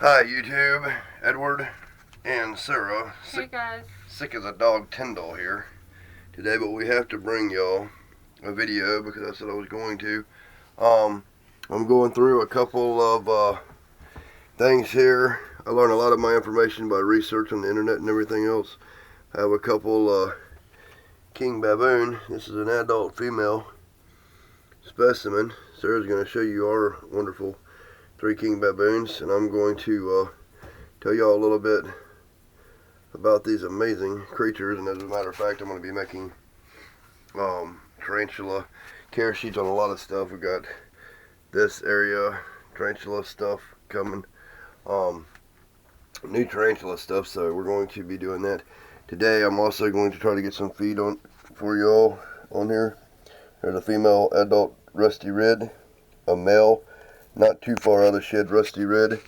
Hi YouTube, Edward and Sarah. Hey guys. Sick as a dog Tyndall here today, but we have to bring y'all a video because I said I was going to. I'm going through a couple of things here. I learned a lot of my information by research on the internet and everything else. I have a couple king baboon. This is an adult female specimen. Sarah's going to show you our wonderful 3 king baboons, and I'm going to tell y'all a little bit about these amazing creatures. And as a matter of fact, I'm going to be making tarantula care sheets on a lot of stuff. We got this area tarantula stuff coming, new tarantula stuff, so we're going to be doing that today. I'm also going to try to get some feed on for y'all on here. There's a female adult rusty red, a male not too far out of shed rusty red,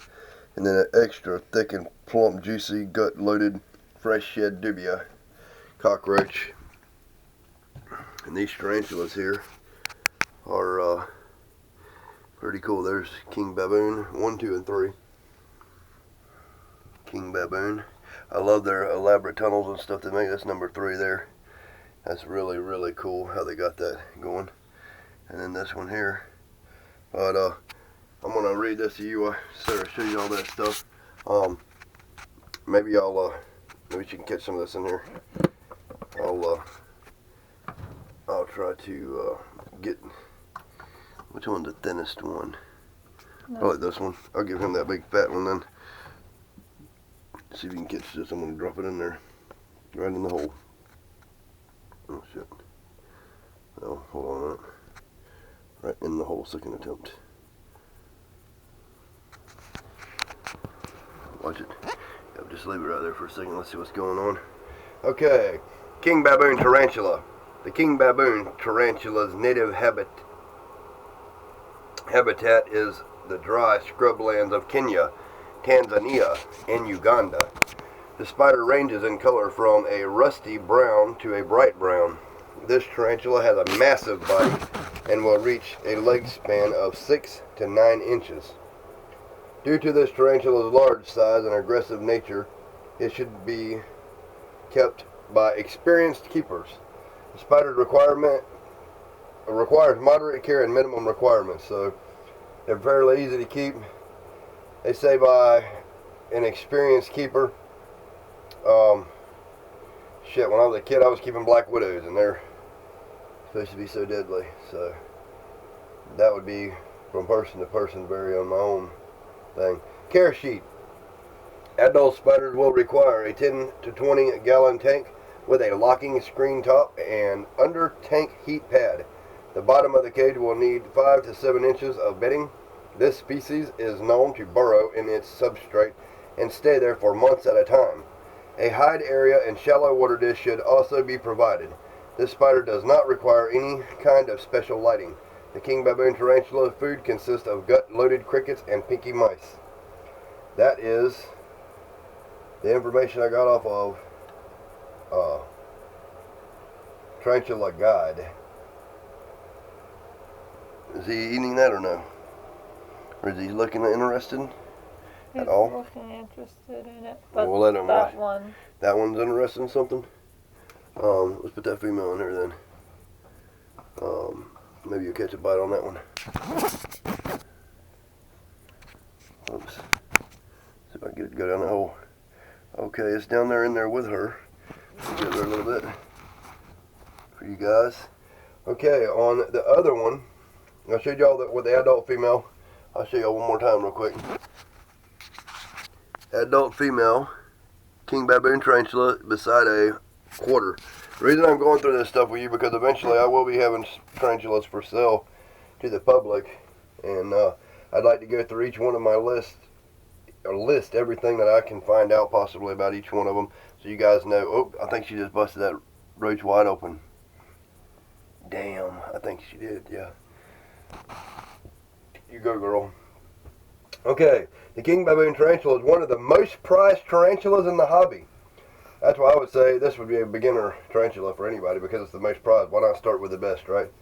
and then an extra thick and plump juicy gut loaded fresh shed dubia cockroach. And these tarantulas here are pretty cool. There's king baboon 1, 2, and 3. King baboon. I love their elaborate tunnels and stuff they make. That's number 3 there. That's really, really cool how they got that going. And then this one here. But I'm gonna read this to you, Sarah, show you all that stuff. Maybe maybe she can catch some of this in here. I'll try to get, which one's the thinnest one? No. Probably this one. I'll give him that big fat one then. See if you can catch this. I'm gonna drop it in there, right in the hole. Oh shit. Oh, hold on a minute. Right in the hole, second attempt. Watch it. Yep, just leave it right there for a second. Let's see what's going on. Okay, king baboon tarantula. The king baboon tarantula's native habitat is the dry scrublands of Kenya, Tanzania, and Uganda. The spider ranges in color from a rusty brown to a bright brown. This tarantula has a massive body and will reach a leg span of 6 to 9 inches. Due to this tarantula's large size and aggressive nature, it should be kept by experienced keepers. The spider's requires moderate care and minimum requirements, so they're fairly easy to keep. They say by an experienced keeper. Shit, when I was a kid I was keeping black widows, and they're supposed to be so deadly, so that would be from person to person, vary on my own thing. Care sheet. Adult spiders will require a 10 to 20 gallon tank with a locking screen top and under tank heat pad. The bottom of the cage will need 5 to 7 inches of bedding. This species is known to burrow in its substrate and stay there for months at a time. A hide area and shallow water dish should also be provided. This spider does not require any kind of special lighting. The king baboon tarantula food consists of gut-loaded crickets and pinky mice. That is the information I got off of Tarantula Guide. Is he eating that or no? Or is he looking interested at all? He's looking interested in it, but we'll let him that one. That one's interested in something? Let's put that female in there then. Maybe you'll catch a bite on that one. Oops. See if I can get it to go down the hole. Okay, it's down there in there with her. Let's get there a little bit for you guys. Okay, on the other one, I showed y'all that with the adult female. I'll show y'all one more time real quick. Adult female, king baboon tarantula beside a quarter. The reason I'm going through this stuff with you because eventually I will be having tarantulas for sale to the public, and I'd like to go through each one of my list everything that I can find out possibly about each one of them, so you guys know. Oh, I think she just busted that roach wide open. Damn, I think she did. Yeah. You go, girl. Okay, the king baboon tarantula is one of the most prized tarantulas in the hobby. That's why I would say this would be a beginner tarantula for anybody because it's the most prized. Why not start with the best, right?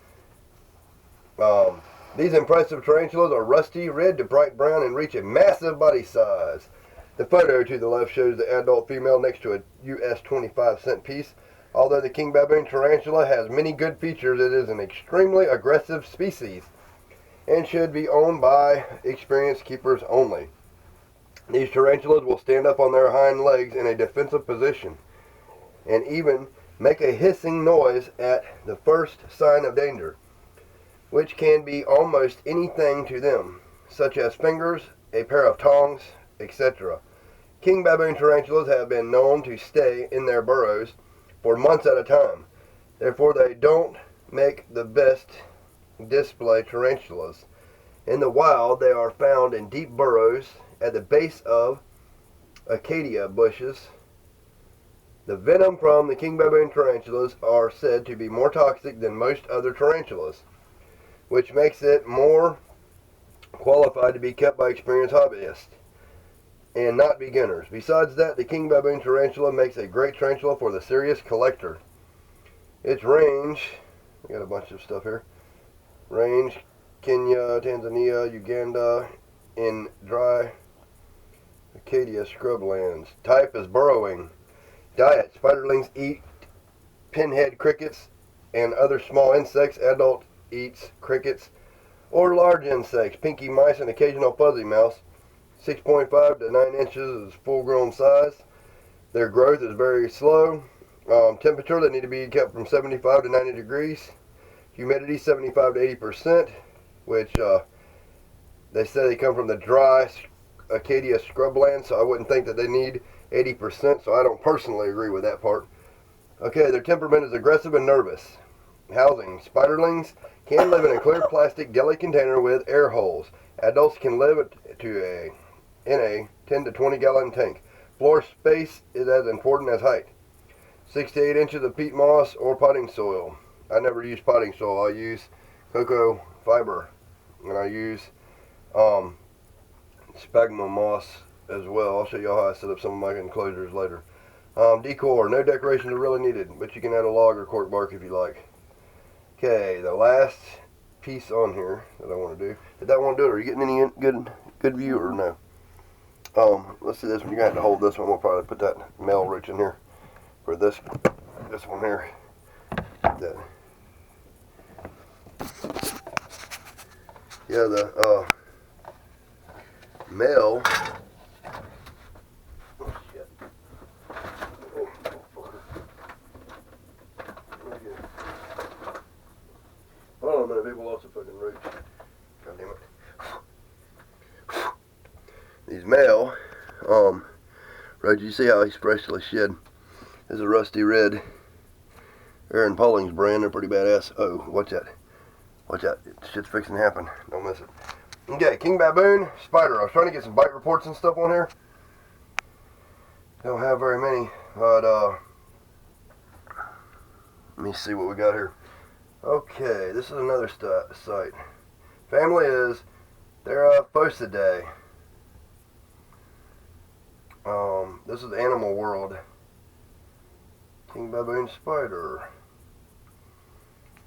These impressive tarantulas are rusty red to bright brown and reach a massive body size. The photo to the left shows the adult female next to a US 25-cent piece. Although the king baboon tarantula has many good features, it is an extremely aggressive species and should be owned by experienced keepers only. These tarantulas will stand up on their hind legs in a defensive position and even make a hissing noise at the first sign of danger, which can be almost anything to them, such as fingers, a pair of tongs, etc. King baboon tarantulas have been known to stay in their burrows for months at a time. Therefore, they don't make the best display tarantulas. In the wild, they are found in deep burrows at the base of acacia bushes. The venom from the king baboon tarantulas are said to be more toxic than most other tarantulas, which makes it more qualified to be kept by experienced hobbyists and not beginners. Besides that, the king baboon tarantula makes a great tarantula for the serious collector. Its range, we got a bunch of stuff here. Range, Kenya, Tanzania, Uganda, in dry acacia scrublands. Type is burrowing. Diet, spiderlings eat pinhead crickets and other small insects. Adult eats crickets or large insects, pinky mice, and occasional fuzzy mouse. 6.5 to 9 inches is full-grown size. Their growth is very slow. Temperature, they need to be kept from 75 to 90 degrees. Humidity, 75 to 80%, which they say they come from the dry acacia scrubland, so I wouldn't think that they need 80%, so I don't personally agree with that part. Okay, their temperament is aggressive and nervous. Housing, spiderlings can live in a clear plastic deli container with air holes. Adults can live in a 10 to 20 gallon tank. Floor space is as important as height. 6 to 8 inches of peat moss or potting soil. I never use potting soil. I use cocoa fiber, and I use sphagnum moss as well. I'll show you how I set up some of my enclosures later. Decor, no decorations are really needed, but you can add a log or cork bark if you like. Okay, the last piece on here that I want to do. Did that one do it? Are you getting any good view or no? Let's see this one. You're gonna have to hold this one. We'll probably put that male roach in here for this one here. That. Yeah, the male. Oh shit. Hold on a minute, people. Lots of fucking roach. God damn it. These male, roach, you see how he's freshly shed. This is a rusty red Aaron Pauling's brand. They're pretty badass. Oh, watch that. Watch out. Shit's fixing to happen. Don't miss it. Okay, king baboon, spider. I was trying to get some bite reports and stuff on here. Don't have very many, but let me see what we got here. Okay, this is another site. Family is Theraphosidae. This is Animal World. King baboon spider.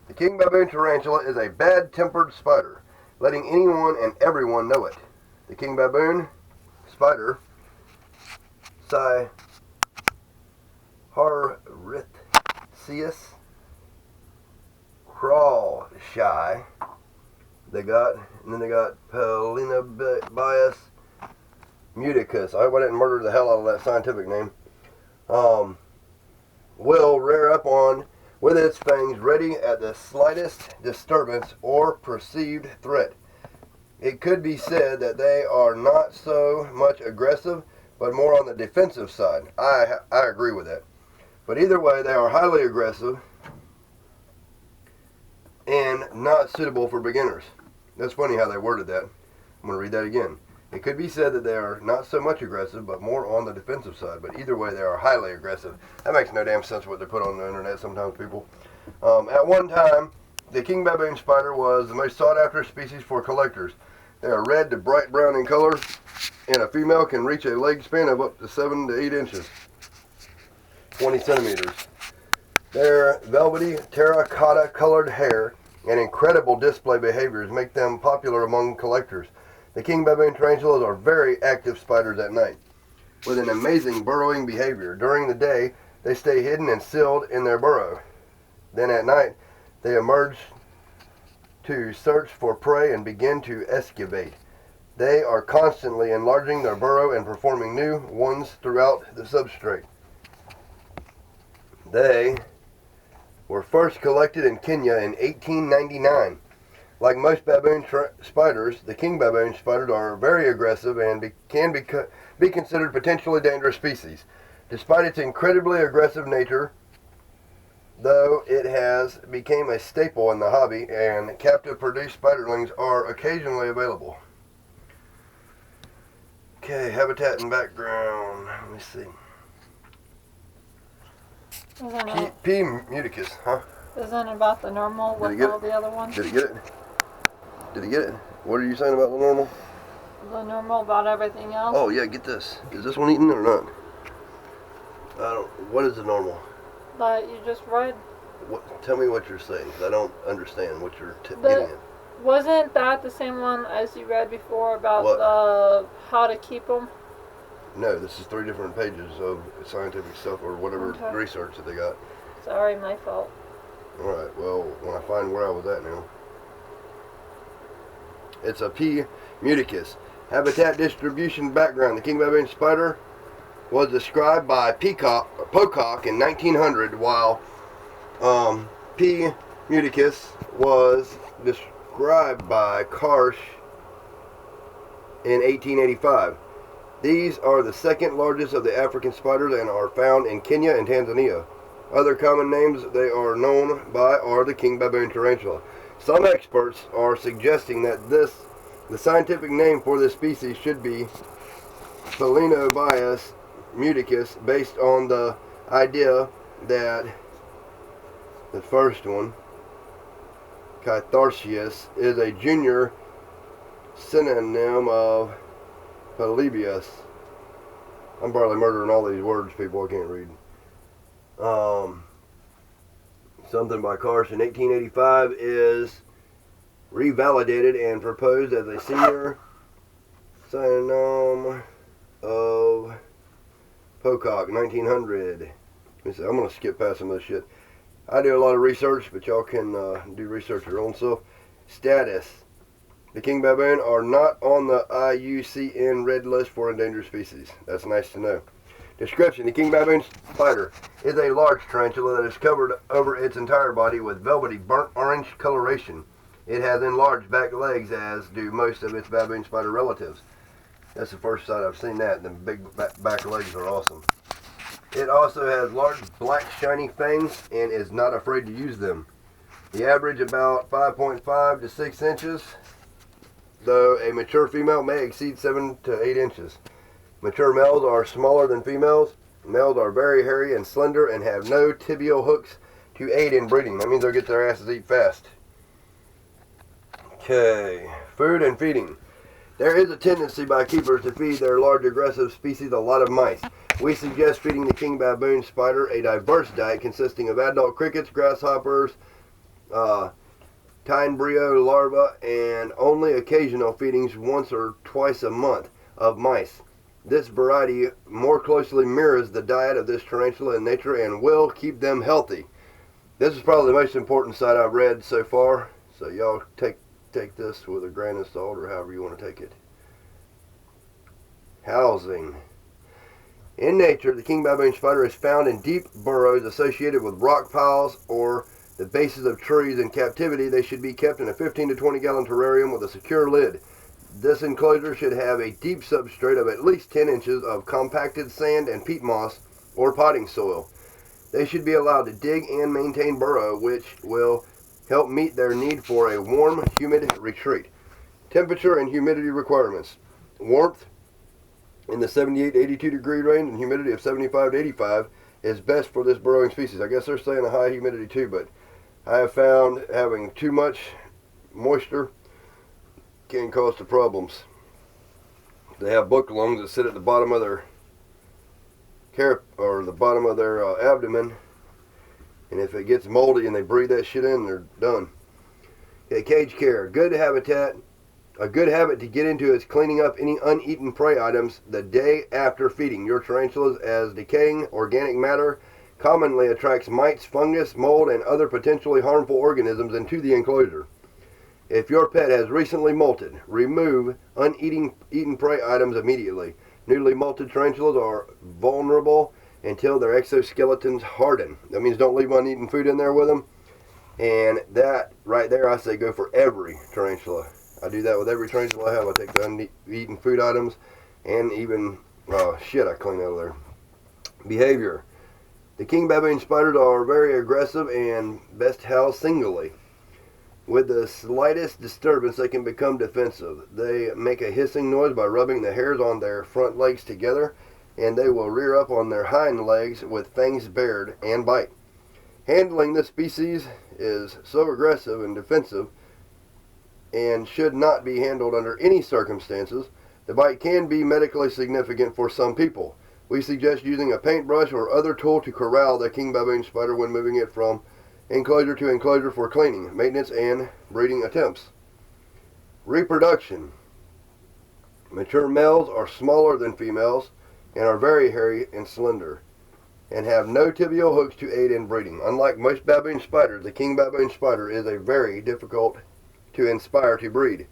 The king baboon tarantula is a bad-tempered spider, letting anyone and everyone know it. The king baboon spider, Harrithius crawl shy. They got Pelinobius muticus. I hope I didn't murder the hell out of that scientific name. Will rear up on with its fangs ready at the slightest disturbance or perceived threat. It could be said that they are not so much aggressive, but more on the defensive side. I agree with that. But either way, they are highly aggressive and not suitable for beginners. That's funny how they worded that. I'm going to read that again. It could be said that they are not so much aggressive, but more on the defensive side. But either way, they are highly aggressive. That makes no damn sense what they put on the internet sometimes, people. At one time, the king baboon spider was the most sought-after species for collectors. They are red to bright brown in color, and a female can reach a leg span of up to 7 to 8 inches, 20 centimeters. Their velvety terracotta-colored hair and incredible display behaviors make them popular among collectors. The king baboon tarantulas are very active spiders at night, with an amazing burrowing behavior. During the day, they stay hidden and sealed in their burrow. Then at night, they emerge to search for prey and begin to excavate. They are constantly enlarging their burrow and forming new ones throughout the substrate. They were first collected in Kenya in 1899. Like most baboon spiders, the king baboon spiders are very aggressive and can be considered potentially dangerous species. Despite its incredibly aggressive nature, though, it has become a staple in the hobby, and captive produced spiderlings are occasionally available. Okay, habitat and background. Let me see. P. muticus, huh? Isn't it about the normal with all the other ones? Did he get it? Did he get it? What are you saying about the normal? The normal about everything else? Oh, yeah, get this. Is this one eaten or not? What is the normal? That you just read. Tell me what you're saying, 'cause I don't understand what you're getting at. Wasn't that the same one as you read before about how to keep them? No, this is 3 different pages of scientific stuff or whatever research that they got. Sorry, my fault. Alright, well, when I find where I was at now. It's a P. muticus. Habitat distribution background. The king baboon spider was described by Pocock in 1900, while P. muticus was described by Karsh in 1885. These are the second largest of the African spiders and are found in Kenya and Tanzania. Other common names they are known by are the king baboon tarantula. Some experts are suggesting that the scientific name for this species should be Philinobius muticus, based on the idea that the first one, Cytharsius, is a junior synonym of Polybius. I'm probably murdering all these words, people. I can't read. Something by Karsh in 1885 is revalidated and proposed as a senior synonym of Pocock, 1900. I'm going to skip past some of this shit. I do a lot of research, but y'all can do research your own self. Status. The king baboon are not on the IUCN red list for endangered species. That's nice to know. Description. The king baboon spider is a large tarantula that is covered over its entire body with velvety burnt orange coloration. It has enlarged back legs, as do most of its baboon spider relatives. That's the first time I've seen that. The big back legs are awesome. It also has large black shiny fangs and is not afraid to use them. The average about 5.5 to 6 inches, though a mature female may exceed 7 to 8 inches. Mature males are smaller than females. Males are very hairy and slender and have no tibial hooks to aid in breeding. That means they'll get their asses eat fast. Okay, food and feeding. There is a tendency by keepers to feed their large aggressive species a lot of mice. We suggest feeding the king baboon spider a diverse diet consisting of adult crickets, grasshoppers, tinebrio larvae, and only occasional feedings once or twice a month of mice. This variety more closely mirrors the diet of this tarantula in nature and will keep them healthy. This is probably the most important side I've read so far, so y'all take this with a grain of salt or however you want to take it. Housing. In nature, the king baboon spider is found in deep burrows associated with rock piles or the bases of trees. In captivity, they should be kept in a 15 to 20 gallon terrarium with a secure lid. This enclosure should have a deep substrate of at least 10 inches of compacted sand and peat moss or potting soil. They should be allowed to dig and maintain burrow, which will help meet their need for a warm, humid retreat. Temperature and humidity requirements. Warmth in the 78 to 82 degree range and humidity of 75 to 85 is best for this burrowing species. I guess they're saying a high humidity too, but I have found having too much moisture can cause the problems. They have book lungs that sit at the bottom of their the bottom of their abdomen, and if it gets moldy and they breathe that shit in, they're done. Okay, cage care. Good habitat. A good habit to get into is cleaning up any uneaten prey items the day after feeding your tarantulas, as decaying organic matter commonly attracts mites, fungus, mold, and other potentially harmful organisms into the enclosure. If your pet has recently molted, remove uneaten prey items immediately. Newly molted tarantulas are vulnerable until their exoskeletons harden. That means don't leave uneaten food in there with them. And that right there, I say go for every tarantula. I do that with every tarantula I have. I take the uneaten food items and even shit I clean out of there. Behavior. The king baboon spiders are very aggressive and best housed singly. With the slightest disturbance, they can become defensive. They make a hissing noise by rubbing the hairs on their front legs together, and they will rear up on their hind legs with fangs bared and bite. Handling this species is so aggressive and defensive and should not be handled under any circumstances. The bite can be medically significant for some people. We suggest using a paintbrush or other tool to corral the king baboon spider when moving it from enclosure to enclosure for cleaning, maintenance, and breeding attempts. Reproduction. Mature males are smaller than females and are very hairy and slender and have no tibial hooks to aid in breeding. Unlike most baboon spiders, the king baboon spider is a very difficult to inspire to breed.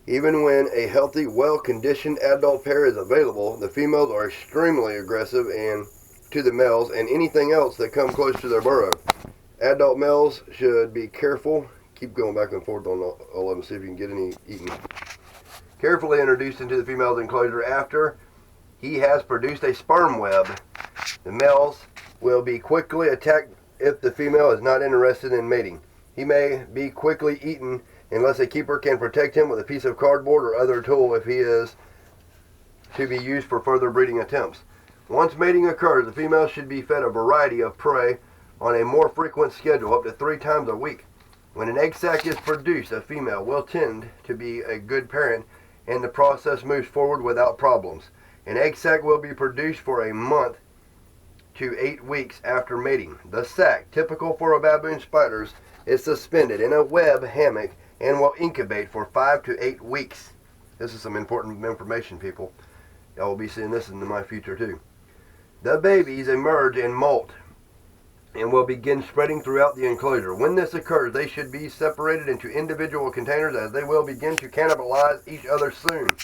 Even when a healthy, well-conditioned adult pair is available, the females are extremely aggressive and to the males and anything else that come close to their burrow. Adult males should be careful. Keep going back and forth on all of them, see if you can get any eaten. Carefully introduced into the female's enclosure after he has produced a sperm web. The males will be quickly attacked if the female is not interested in mating. He may be quickly eaten unless a keeper can protect him with a piece of cardboard or other tool if he is to be used for further breeding attempts. Once mating occurs, the female should be fed a variety of prey on a more frequent schedule, up to 3 times a week. When an egg sac is produced, a female will tend to be a good parent and the process moves forward without problems. An egg sac will be produced for a month to 8 weeks after mating. The sac, typical for a baboon spider, is suspended in a web hammock and will incubate for 5 to 8 weeks. This is some important information, people. Y'all will be seeing this in my future too. The babies emerge and molt and will begin spreading throughout the enclosure. When this occurs, they should be separated into individual containers as they will begin to cannibalize each other soon.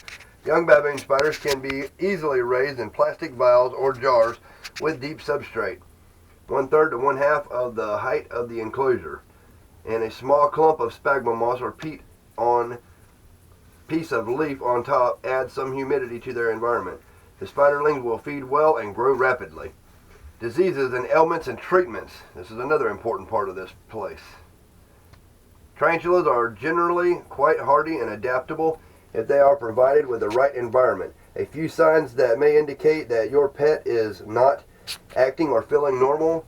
Young baboon spiders can be easily raised in plastic vials or jars with deep substrate, 1/3 to 1/2 of the height of the enclosure, and a small clump of sphagnum moss or peat on piece of leaf on top adds some humidity to their environment. The spiderlings will feed well and grow rapidly. Diseases and ailments and treatments. This is another important part of this place. Tarantulas are generally quite hardy and adaptable if they are provided with the right environment. A few signs that may indicate that your pet is not acting or feeling normal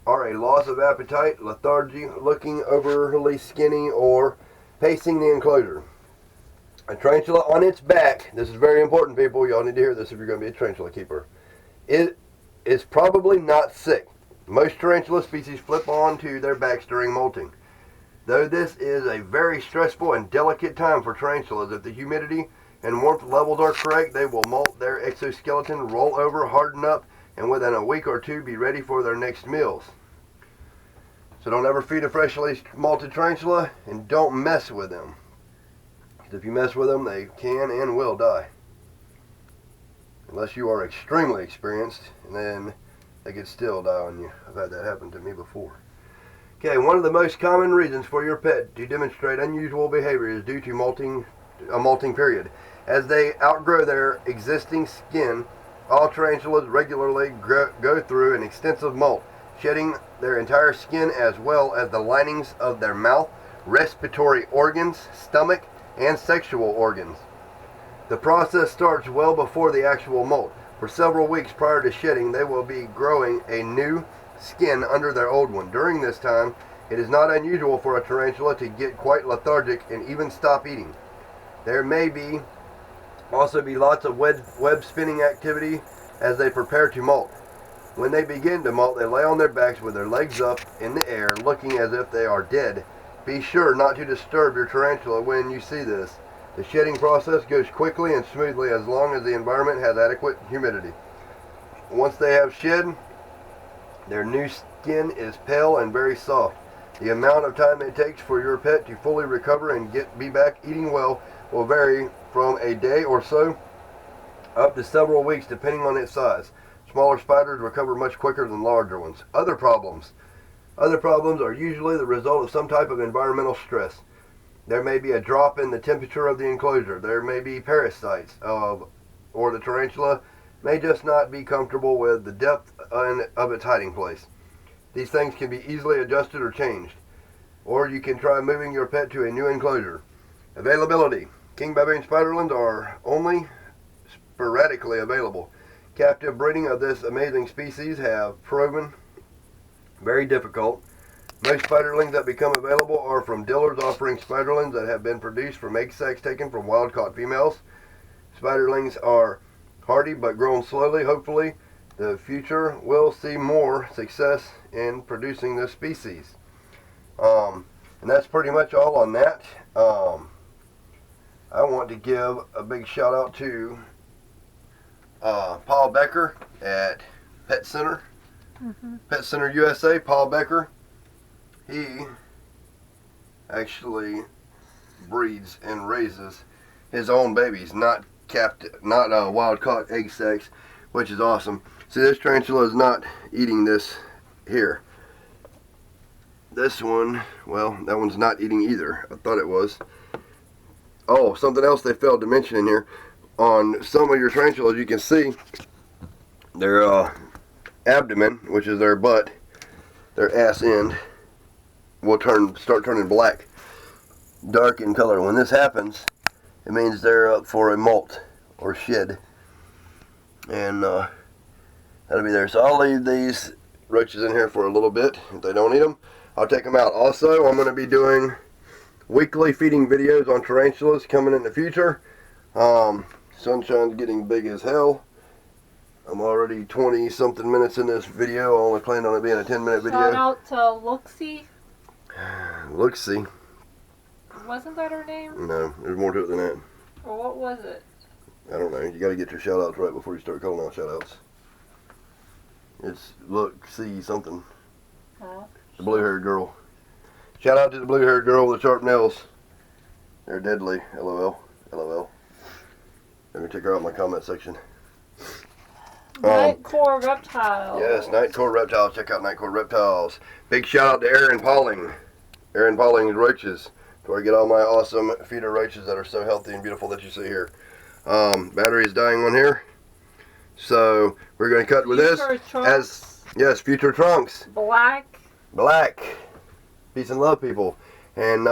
are a loss of appetite, lethargy, looking overly skinny, or pacing the enclosure. A tarantula on its back, this is very important, people, y'all need to hear this if you're going to be a tarantula keeper, it is probably not sick. Most tarantula species flip onto their backs during molting. Though this is a very stressful and delicate time for tarantulas, if the humidity and warmth levels are correct, they will molt their exoskeleton, roll over, harden up, and within a week or 2 be ready for their next meals. So don't ever feed a freshly molted tarantula, and don't mess with them. If you mess with them, they can and will die. Unless you are extremely experienced, and then they could still die on you. I've had that happen to me before. Okay, one of the most common reasons for your pet to demonstrate unusual behavior is due to a molting period. As they outgrow their existing skin, all tarantulas regularly go through an extensive molt, shedding their entire skin as well as the linings of their mouth, respiratory organs, stomach, and sexual organs. The process starts well before the actual molt. For several weeks prior to shedding, they will be growing a new skin under their old one. During this time, it is not unusual for a tarantula to get quite lethargic and even stop eating. There may also be lots of web spinning activity as they prepare to molt. When they begin to molt, they lay on their backs with their legs up in the air, looking as if they are dead. Be sure not to disturb your tarantula when you see this. The shedding process goes quickly and smoothly as long as the environment has adequate humidity. Once they have shed, their new skin is pale and very soft. The amount of time it takes for your pet to fully recover and be back eating well will vary from a day or so up to several weeks depending on its size. Smaller spiders recover much quicker than larger ones. Other problems are usually the result of some type of environmental stress. There may be a drop in the temperature of the enclosure. There may be parasites, or the tarantula may just not be comfortable with the depth of its hiding place. These things can be easily adjusted or changed. Or you can try moving your pet to a new enclosure. Availability. King baboon spiderlings are only sporadically available. Captive breeding of this amazing species have proven very difficult. Most spiderlings that become available are from dealers offering spiderlings that have been produced from egg sacs taken from wild-caught females. Spiderlings are hardy but grown slowly. Hopefully, the future will see more success in producing this species. And that's pretty much all on that. I want to give a big shout out to Paul Becker at Pet Center. Pet Center USA, Paul Becker. He actually breeds and raises his own babies, not wild-caught egg sacs, which is awesome. See, this tarantula is not eating this here. This one, well, that one's not eating either. I thought it was. Oh, something else they failed to mention in here. On some of your tarantulas, you can see their abdomen, which is their butt, their ass end, will start turning black, dark in color. When this happens, it means they're up for a molt or shed, and that'll be there. So I'll leave these roaches in here for a little bit. If they don't eat them, I'll take them out. Also, I'm going to be doing weekly feeding videos on tarantulas coming in the future. Sunshine's getting big as hell. I'm already 20 something minutes in this video. I only planned on it being a 10-minute video. Shout out to Luxie. Luxie. Wasn't that her name? No, there's more to it than that. Or what was it? I don't know. You got to get your shout outs right before you start calling out shout outs. It's Luxie something. Oh. The blue-haired girl. Shout out to the blue-haired girl with the sharp nails. They're deadly. LOL. LOL. Let me check her out in my comment section. Nightcore Reptiles. Yes, Nightcore Reptiles. Check out Nightcore Reptiles. Big shout out to Aaron Pauling. Aaron Pauling's roaches. Where I get all my awesome feeder roaches that are so healthy and beautiful that you see here. Battery is dying on here. So we're going to cut with this. Yes, future trunks. Black. Peace and love, people. And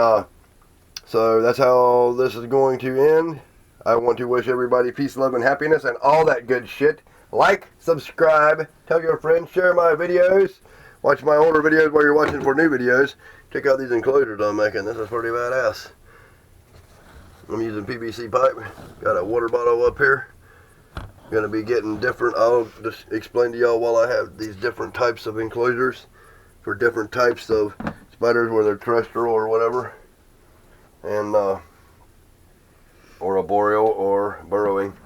so that's how this is going to end. I want to wish everybody peace, love, and happiness and all that good shit. Like, subscribe, tell your friends, share my videos. Watch my older videos while you're watching for new videos. Check out these enclosures I'm making. This is pretty badass. I'm using PVC pipe. Got a water bottle up here. Going to be getting different. I'll just explain to y'all while I have these different types of enclosures for different types of spiders, whether terrestrial or whatever, and or arboreal or burrowing.